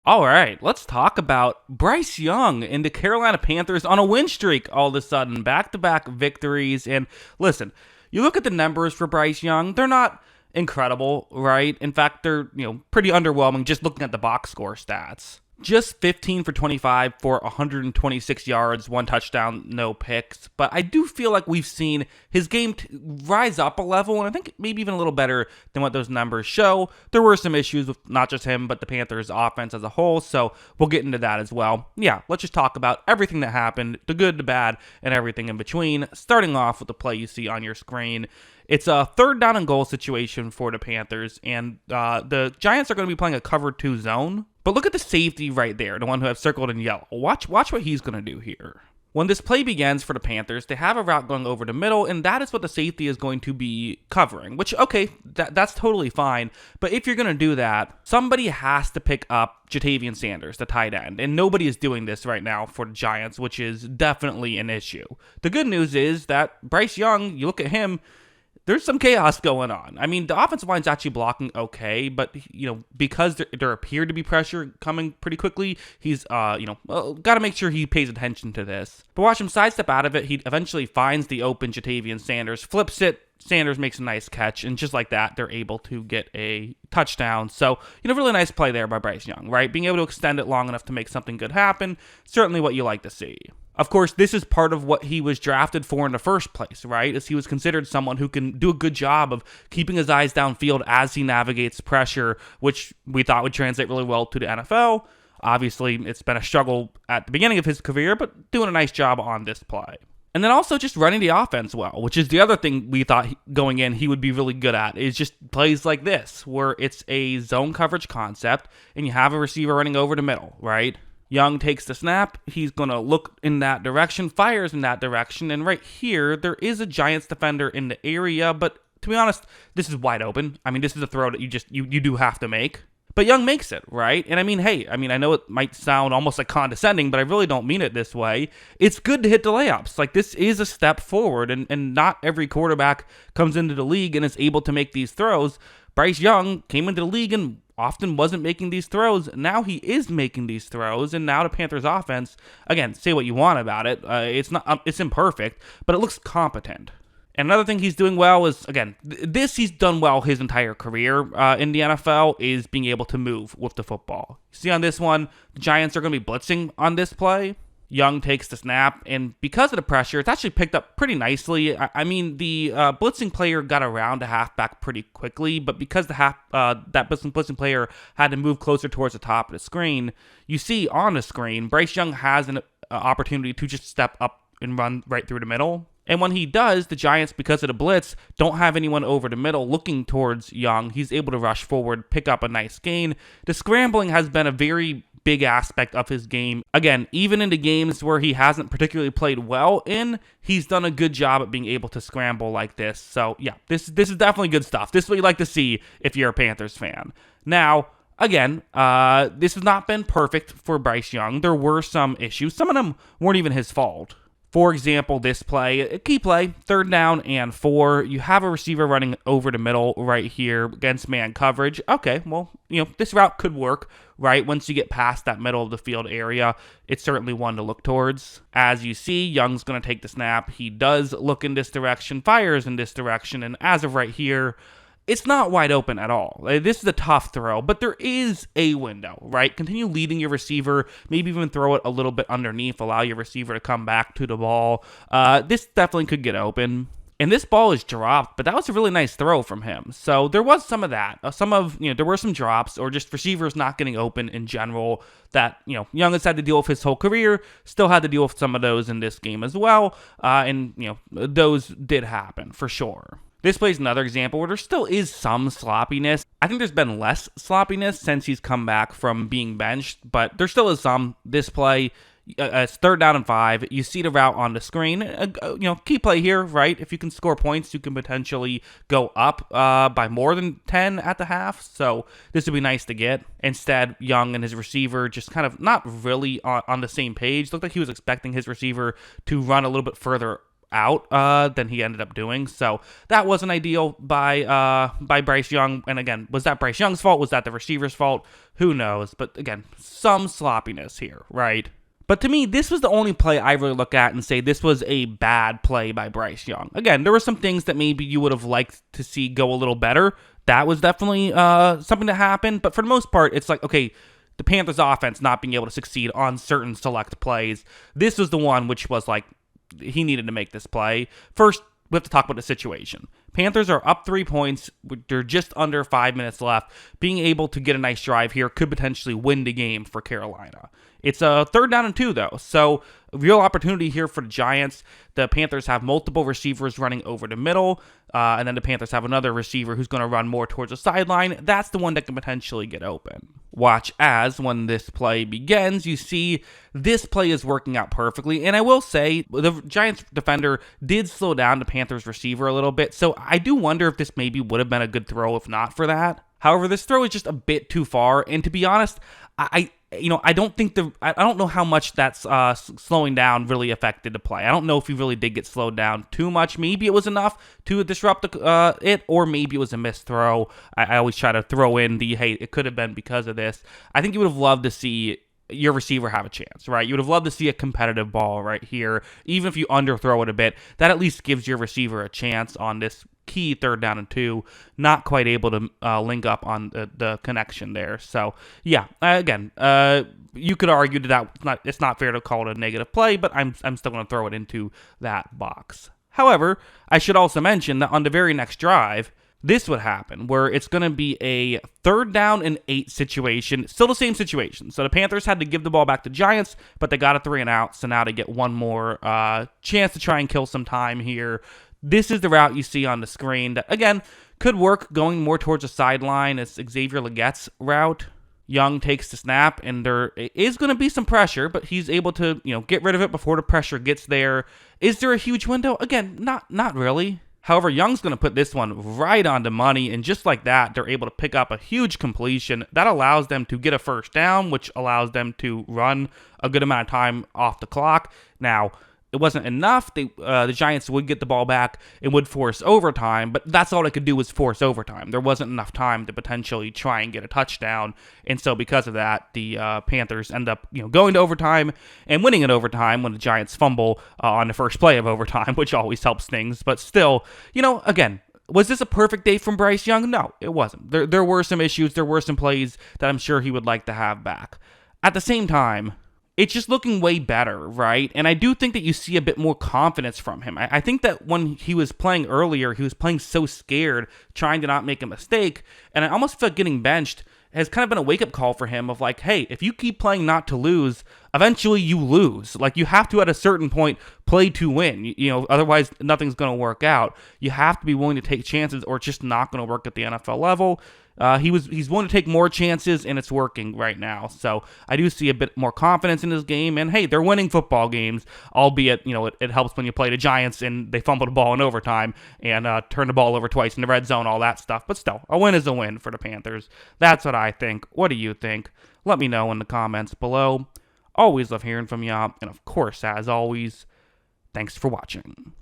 All right, let's talk about Bryce Young and the Carolina Panthers on a win streak all of a sudden, back-to-back victories. And listen, you look at the numbers for Bryce Young, they're not incredible, right? In fact, they're, pretty underwhelming just looking at the box score stats. Just 15 for 25 for 126 yards, one touchdown, no picks. But I do feel like we've seen his game rise up a level, and I think maybe even a little better than what those numbers show. There were some issues with not just him, but the Panthers' offense as a whole, so we'll get into that as well. Yeah, let's just talk about everything that happened, the good, the bad, and everything in between, starting off with the play you see on your screen. It's a third down and goal situation for the Panthers, and the Giants are going to be playing a cover 2 zone. But look at the safety right there, the one who I've circled in yellow. Watch what he's going to do here. When this play begins for the Panthers, they have a route going over the middle, and that is what the safety is going to be covering, which, okay, that's totally fine. But if you're going to do that, somebody has to pick up Ja'Tavion Sanders, the tight end, and nobody is doing this right now for the Giants, which is definitely an issue. The good news is that Bryce Young, you look at him, there's some chaos going on. I mean, the offensive line's actually blocking okay, but, because there appeared to be pressure coming pretty quickly, he's, got to make sure he pays attention to this. But watch him sidestep out of it. He eventually finds the open Ja'Tavion Sanders, flips it, Sanders makes a nice catch, and just like that, they're able to get a touchdown. So, really nice play there by Bryce Young, right? Being able to extend it long enough to make something good happen, certainly what you like to see. Of course, this is part of what he was drafted for in the first place, right? As he was considered someone who can do a good job of keeping his eyes downfield as he navigates pressure, which we thought would translate really well to the NFL. Obviously, it's been a struggle at the beginning of his career, but doing a nice job on this play. And then also just running the offense well, which is the other thing we thought going in he would be really good at, is just plays like this, where it's a zone coverage concept, and you have a receiver running over the middle, right? Young takes the snap, he's going to look in that direction, fires in that direction, and right here, there is a Giants defender in the area, but to be honest, this is wide open. I mean, this is a throw that you do have to make. But Young makes it, right? And I mean, hey, I know it might sound almost like condescending, but I really don't mean it this way. It's good to hit the layups. Like, this is a step forward, and not every quarterback comes into the league and is able to make these throws. Bryce Young came into the league and often wasn't making these throws. Now he is making these throws, and now the Panthers offense, again, say what you want about it. It's imperfect, but it looks competent. And another thing he's doing well is, again, he's done well his entire career in the NFL, is being able to move with the football. You see on this one, the Giants are going to be blitzing on this play. Young takes the snap, and because of the pressure, it's actually picked up pretty nicely. The blitzing player got around a halfback pretty quickly, but because that blitzing player had to move closer towards the top of the screen, you see on the screen, Bryce Young has an opportunity to just step up and run right through the middle. And when he does, the Giants, because of the blitz, don't have anyone over the middle looking towards Young. He's able to rush forward, pick up a nice gain. The scrambling has been a very big aspect of his game. Again, even in the games where he hasn't particularly played well in, he's done a good job at being able to scramble like this. So yeah, this is definitely good stuff. This is what you like to see if you're a Panthers fan. Now, again, this has not been perfect for Bryce Young. There were some issues. Some of them weren't even his fault. For example, this play, a key play, 3rd down and 4. You have a receiver running over the middle right here against man coverage. Okay, well, this route could work, right? Once you get past that middle of the field area, it's certainly one to look towards. As you see, Young's going to take the snap. He does look in this direction, fires in this direction, and as of right here, it's not wide open at all. This is a tough throw, but there is a window, right? Continue leading your receiver, maybe even throw it a little bit underneath, allow your receiver to come back to the ball. This definitely could get open. And this ball is dropped, but that was a really nice throw from him. So there was some of that. There were some drops or just receivers not getting open in general that, Young has had to deal with his whole career, still had to deal with some of those in this game as well. Those did happen for sure. This play is another example where there still is some sloppiness. I think there's been less sloppiness since he's come back from being benched, but there still is some. This play, it's 3rd down and 5. You see the route on the screen. Key play here, right? If you can score points, you can potentially go up by more than 10 at the half. So this would be nice to get. Instead, Young and his receiver just kind of not really on the same page. Looked like he was expecting his receiver to run a little bit further out than he ended up doing. So that wasn't ideal by Bryce Young. And again, was that Bryce Young's fault? Was that the receiver's fault? Who knows? But again, some sloppiness here, right? But to me, this was the only play I really look at and say this was a bad play by Bryce Young. Again, there were some things that maybe you would have liked to see go a little better. That was definitely something that happened. But for the most part, it's like, okay, the Panthers offense not being able to succeed on certain select plays. This was the one which was like, he needed to make this play. First, we have to talk about the situation. Panthers are up 3 points. They're just under 5 minutes left. Being able to get a nice drive here could potentially win the game for Carolina. It's a 3rd down and 2, though. So, real opportunity here for the Giants. The Panthers have multiple receivers running over the middle. And then the Panthers have another receiver who's going to run more towards the sideline. That's the one that can potentially get open. Watch as when this play begins, you see this play is working out perfectly. And I will say, the Giants defender did slow down the Panthers receiver a little bit. So I do wonder if this maybe would have been a good throw if not for that. However, this throw is just a bit too far. And to be honest, I don't know how much that's slowing down really affected the play. I don't know if he really did get slowed down too much. Maybe it was enough to disrupt it, or maybe it was a missed throw. I always try to throw in the, hey, it could have been because of this. I think you would have loved to see your receiver have a chance, right? You would have loved to see a competitive ball right here. Even if you underthrow it a bit, that at least gives your receiver a chance on this key 3rd down and 2, not quite able to link up on the connection there. So yeah, again, you could argue that it's not fair to call it a negative play, but I'm still going to throw it into that box. However, I should also mention that on the very next drive, this would happen, where it's going to be a 3rd down and 8 situation. Still the same situation. So the Panthers had to give the ball back to Giants, but they got a 3 and out. So now they get one more chance to try and kill some time here. This is the route you see on the screen that, again, could work going more towards the sideline. It's Xavier Legette's route. Young takes the snap, and there is going to be some pressure, but he's able to, get rid of it before the pressure gets there. Is there a huge window? Again, not really. However, Young's going to put this one right on the money, and just like that, they're able to pick up a huge completion. That allows them to get a 1st down, which allows them to run a good amount of time off the clock. Now, it wasn't enough. The Giants would get the ball back and would force overtime, but that's all they could do was force overtime. There wasn't enough time to potentially try and get a touchdown, and so because of that, the Panthers end up going to overtime and winning in overtime when the Giants fumble on the first play of overtime, which always helps things. But still, again, was this a perfect day from Bryce Young? No, it wasn't. There were some issues. There were some plays that I'm sure he would like to have back. At the same time, it's just looking way better, right? And I do think that you see a bit more confidence from him. I think that when he was playing earlier, he was playing so scared, trying to not make a mistake, and I almost felt getting benched has kind of been a wake-up call for him of like, hey, if you keep playing not to lose, eventually you lose. Like, you have to, at a certain point, play to win. Otherwise nothing's going to work out. You have to be willing to take chances, or it's just not going to work at the NFL level. He's willing to take more chances, and it's working right now. So I do see a bit more confidence in his game. And hey, they're winning football games, albeit it helps when you play the Giants and they fumble the ball in overtime and turn the ball over twice in the red zone, all that stuff. But still, a win is a win for the Panthers. That's what I think. What do you think? Let me know in the comments below. Always love hearing from y'all. And of course, as always, thanks for watching.